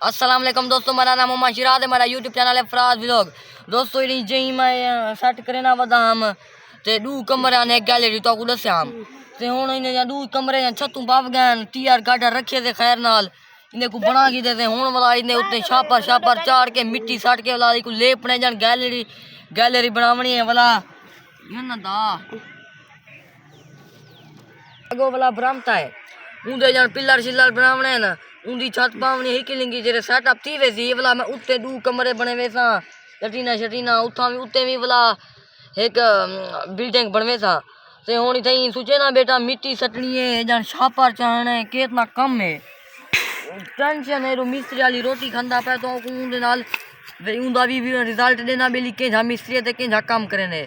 अस्सलाम वालेकुम दोस्तों, मेरा नाम मोहम्मद शिराज है, मेरा यूट्यूब चैनल है फराज व्लॉग। दोस्तों इन्हीं जई मैं सेट करे ना वदा हम ते दू कमरे ने गैलरी तो कुछ दस्या हम ते हुन इन्हें या दू कमरे या छतू पाव गए तैयार गाडा रखे थे खैर नाल इन्हें को बना के देते हुन वाला इन्हें उत्ते छापर छापर चाड़ के मिट्टी साट के वाला को लेपने जन गैलरी गैलरी बनावनी है वाला ये ना दा अगो वाला बरामता है उन्दे जन पिलर शिलर बनावने ना उंदी छत पावनी ही किलिंगी जेरे सेटअप थी वे सी वाला मैं उत्ते दू कमरे बने वे सा लटीना शटीना उठा भी उत्ते भी वाला एक बिल्डिंग बनवे सा ते होनी थई सोचे ना बेटा मिट्टी सटनी है जन छापर चाहना है कितना कम है टेंशन है रो मिस्त्री वाली रोटी खांदा पे तो उंदे नाल वे उंदा भी रिजल्ट देना बेली के जा मिस्त्री ते के जा काम करे ने।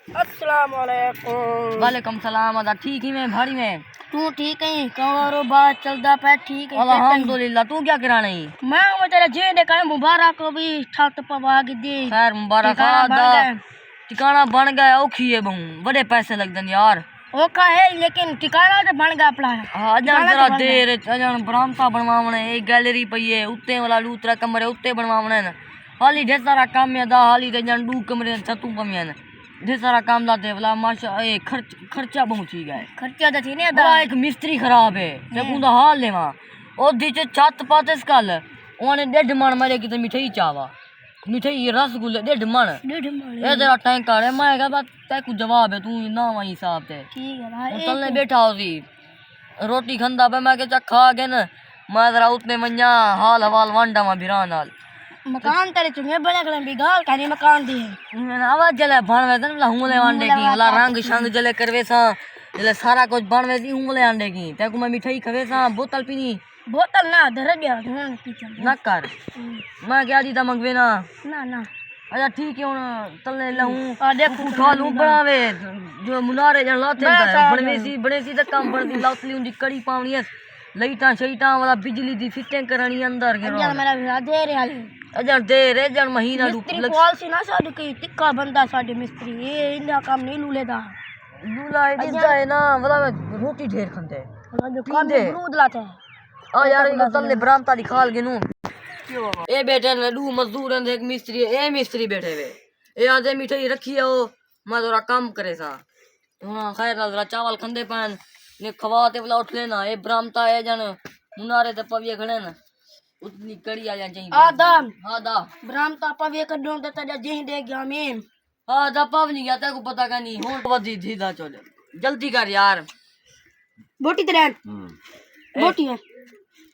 अस्सलाम वालेकुम। वालेकुम सलाम। अदा ठीक ही मैं भारी में तू ठीक है कवरो बात चलदा पे ठीक है अल्हम्दुलिल्लाह। तू क्या करा नहीं मैं वो तेरा जे दे का मुबारक को भी छत पवा के दे खैर मुबारक ठिकाना बन गया औखी है बहु बड़े पैसे लगदन यार ओका है लेकिन ठिकाना तो बन गया अपना। हां जान जरा देर अजन बरामदा बनवावने एक गैलरी पई है उत्ते वाला दूसरा कमरे उत्ते बनवावने न हाली ढेर सारा काम है दा हाली ते जन दू कमरे छतू पमियन ढेर सारा काम दा देवला माशा ए खर्चा बहुत ही गए खर्चा तो थी ने दा एक मिस्त्री खराब है ते दा हाल लेवा ओ दीचे छत पाते कल ओने 1.5 मन मारे की मिठाई चावा मिठाई रसगुल्ले 1.5 मन ए तेरा टैंकर है मैं कहा बात ते कुछ जवाब है तू ना वही हिसाब ते ठीक है भाई चलने बैठा होसी रोटी खंदा पे मैं के चा खा के न मैं जरा उतने मंजा हाल हवाल वांडा मा बिरा नाल मकान तेरे चुंगे बने गले बिगाल खानी मकान दी आवाज जले बनवे तन हुंगले वांडे की ला रंग शंग जले करवे सा जले सारा कुछ बनवे दी हुंगले आंडे की ते को मैं मिठाई खवे सा बोतल पीनी बोतल ना धर गया ना कर मैं क्या दी ता मंगवे ना ना अच्छा ठीक है हुन तलने लहूं आ देख उठा लूं बनावे जो मुनारे जन लाते बने सी तक काम बनदी लातली उंदी कड़ी पावनी है लाइटां शईटां वाला बिजली दी फिटिंग करानी अंदर के यार मेरा भी दे रे हाली अजन दे रे जन महीना मिस्त्री पॉलिसी ना साडी की टिक्का बंदा साडे मिस्त्री ये इंदा काम नहीं लूलेदा लूला इदा है ना वाला रोटी ढेर खंदे जो काम अमरूद लाते हैं आ यार ये तलने बरामता दिखाल गेनु ए बेटे ने दू मजदूर ने एक मिस्त्री ए मिस्त्री बैठे वे ए आजे मिठाई रखी है ओ मैं जरा काम करे सा हां खैर जरा चावल खंदे पान ने खवाते वाला उठ लेना ए बरामता है जन मुनारे ते पविए खड़े न उतनी कड़ी आ जा चाहिए आदम हां दा बरामता पविए कड्डों ते ता जे दे गया मैं हां दा पवनी गया ते को पता का नहीं होन वदी धीदा चले जल्दी कर यार बोटी तेरे बोटी है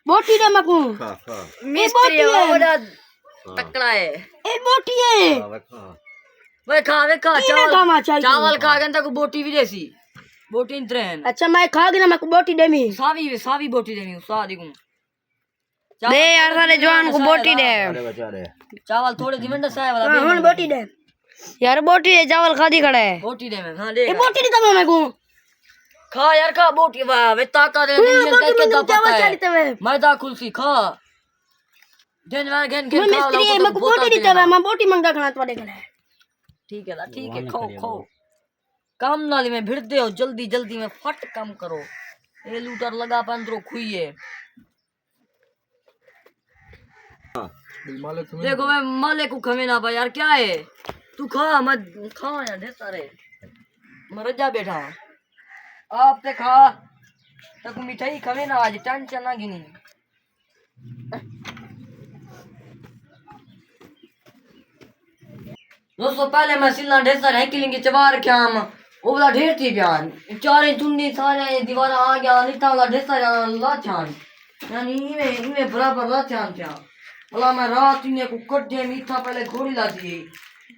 बोटी दे मकू मिस्त्री है बड़ा तकड़ा है ए बोटी है वे खा चावल खा के तक बोटी भी देसी बोटी ट्रेन अच्छा मैं खा गया मैं को बोटी देमी सावी बोटी देनी सादी को दे यार सारे जवान को बोटी दे चावल थोड़े दिमंड साय वाला हां हुन बोटी दे यार बोटी है चावल खादी खड़े बोटी दे मैं हां ले ए बोटी दे तब मैं को खा यार खा बोटी वाह वे ताकत दे ये के दा पता है मैदा खुलसी खा दिन वार घेन के खा मिस्त्री मैं को बोटी दी तब मैं बोटी मंगा खना तोड़े गले ठीक है ला ठीक है खाओ काम नाली में भिड़ दे हो जल्दी जल्दी में फट काम करो ए लूटर लगा पंद्रो खुइए देखो मैं माले को खवे ना भाई यार क्या है तू खा मत खा यार ढेर सारे मर जा बैठा आप ते खा तक मिठाई खवे ना आज टेंशन ना गिनी दोस्तों पहले मैं सिल्ला ढेर सारे हैकिलिंग के चबा रखे हम वो वाला ढेर थी बयान चारे चुन्नी सारे दीवार आ गया निता वाला ढेर सारा लाचान यानी इनमें बराबर लाचान क्या वाला मैं रात इन्हें को कट्टे मीठा पहले घोड़ी लाती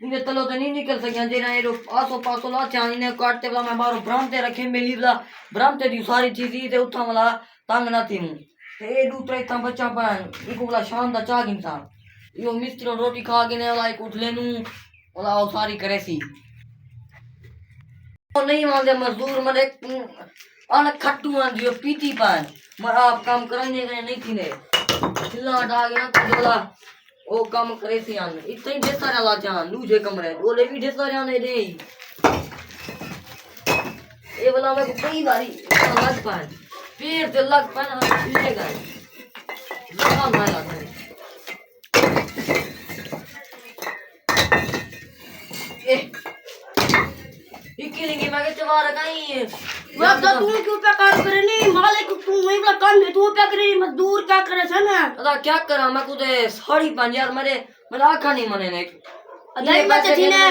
इन्हें तलो तो नहीं निकल सकिया जे ना ये आसो पासो लाचान इन्हें काटते वाला मैं बाहर ब्रामते रखे मेली वाला ब्रामते दी सारी चीज ते उठा वाला तंग ना थी हूं ते दूसरा इतना बच्चा पान इको वाला शान दा चाग इंसान यो मिस्त्री रोटी खा के ने वाला एक उठ लेनू वाला वो सारी करे सी नहीं मानते मजदूर मरे अन खट्टू अन जो पीती पान मर आप काम करने के नहीं थी ने चिल्ला हटा गया तो बोला ओ काम करे सी अन इतने ढेर सारे ला जान लूजे कमरे बोले भी ढेर सारे आने दे ये वाला मैं कई बारी लग पान फिर तो लग पान हम ले गए बस तो तू क्यों पे काम करे नहीं मालिक तू वही वाला काम है तू पे करे मजदूर क्या करे सन अदा क्या करा मैं खुद साड़ी पांच यार मेरे आखा नहीं मने ने अदाई मत थीने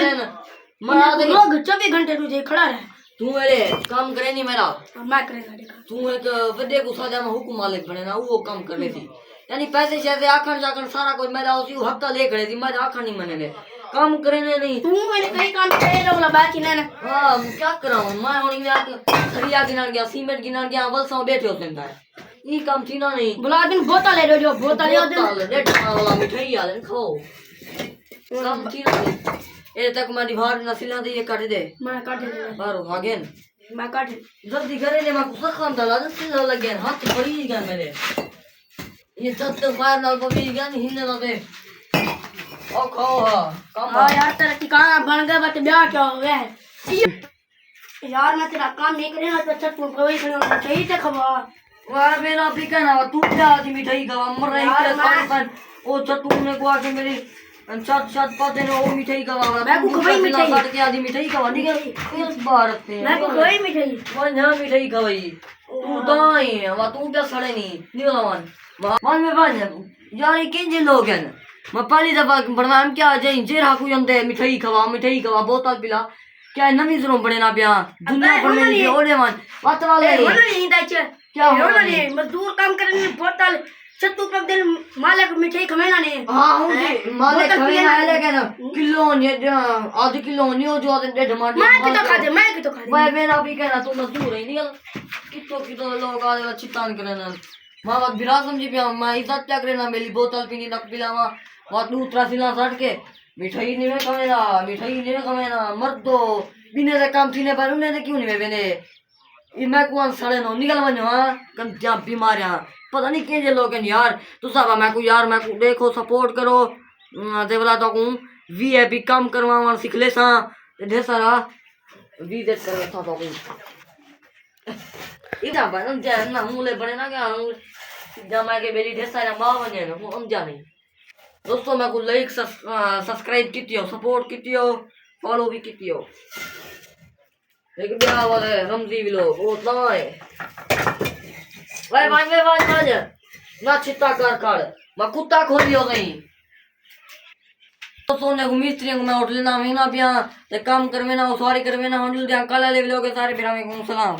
मरा दे लोग 24 घंटे तुझे खड़ा रहे तू मेरे काम करे नहीं मेरा मैं करेगा देखा तू एक वड्डे को सादा में हुकुम मालिक बने ना वो काम करने थी यानी पैसे शैसे आखण जाखण सारा कुछ मेरा उसी हफ्ता ले खड़े थी मैं आखण नहीं मने ने काम करे नहीं तू मैंने कहीं काम करे वाला बात ही ना हां क्या कराऊं मैं होनी में खरिया गिनन गया सीमेंट गिनन गया वलसा बैठे होते हैं ये काम थी ना नहीं बुला दिन बोतल ले जो बोतल ले दे वाला मिठाई आ खाओ काम थी ना नहीं ए तक मैं दीवार ना सिला दे ये काट दे मैं काट दे बारो भागेन मैं काट जल्दी करे ले मैं कुछ काम डाला तो सिला लग गया हाथ पड़ी गया मेरे ये सब तो फायर ना को भी गया नहीं हिलने ना दे ओ खाओ काम हां यार तेरा ठिकाना बन गया बट ब्याह क्या हो गया यार मैं तेरा काम नहीं करेगा तो अच्छा तू कोई करना चाहिए थे खबा वाह मेरा भी कहना तू क्या आदमी मिठाई का मर रही है सारे पर ओ चतू ने को आके मेरी छत छत पाते ने वो मिठाई का मैं को खवाई मिठाई काट के आदि मिठाई का निकल इस भारत में मैं को खवाई मिठाई वो ना मिठाई खवाई तू दाई है वा तू क्या सड़े नहीं निकल मान में बन यार ये किन जिन लोग हैं मैं पहली दफा बनवाम क्या जाई जे राखू जंदे मिठाई खवा बोतल पिला क्या नवी जरो बने ना पिया दुनिया भर में ये ओले मान बात वाले होना नहीं दाच क्या होना नहीं मजदूर काम करने बोतल सत्तू पे दिन मालिक मिठाई खमेना नहीं हां हूं मालिक खमेना है लेकिन किलो ने आधे किलो नहीं हो जो दे डिमांड मैं की तो खा दे मैं मेरा भी कहना तू मजदूर है निकल कितो लोग आ चितान करना मां बात बिरा समझी पिया मैं इज्जत क्या करना मेरी बोतल पीनी नक पिलावा वा दूसरा सिला सट के मिठाई नहीं खमेना मर दो बिने से काम थीने पर उन्हें क्यों नहीं बेने ये मैं कौन सड़े नो निकल वनो हां कम क्या बीमारियां पता नहीं के जे लोग हैं यार तू सब मैं को देखो सपोर्ट करो दे वाला तो को वीआईपी काम करवावा सीख ले सा ढेर सारा वीजेट कर था तो को इधर बन जान ना मुले बने ना क्या जमा के बेली ढेर सारा मां बने ना हम जाने दोस्तों मैं को लाइक सब्सक्राइब कीतियो सपोर्ट कीतियो फॉलो भी कीतियो एक ब्याह वाले रमजी व्लॉग वो लाए भाई ना चित्ता कर मैं कुत्ता खोल दियो नहीं तो सोने को मिस्त्री को मैं होटल ना में ना पिया ते काम करवे ना सॉरी करवे ना होटल दिया काला ले व्लॉग सारे फिर हमें सलाम।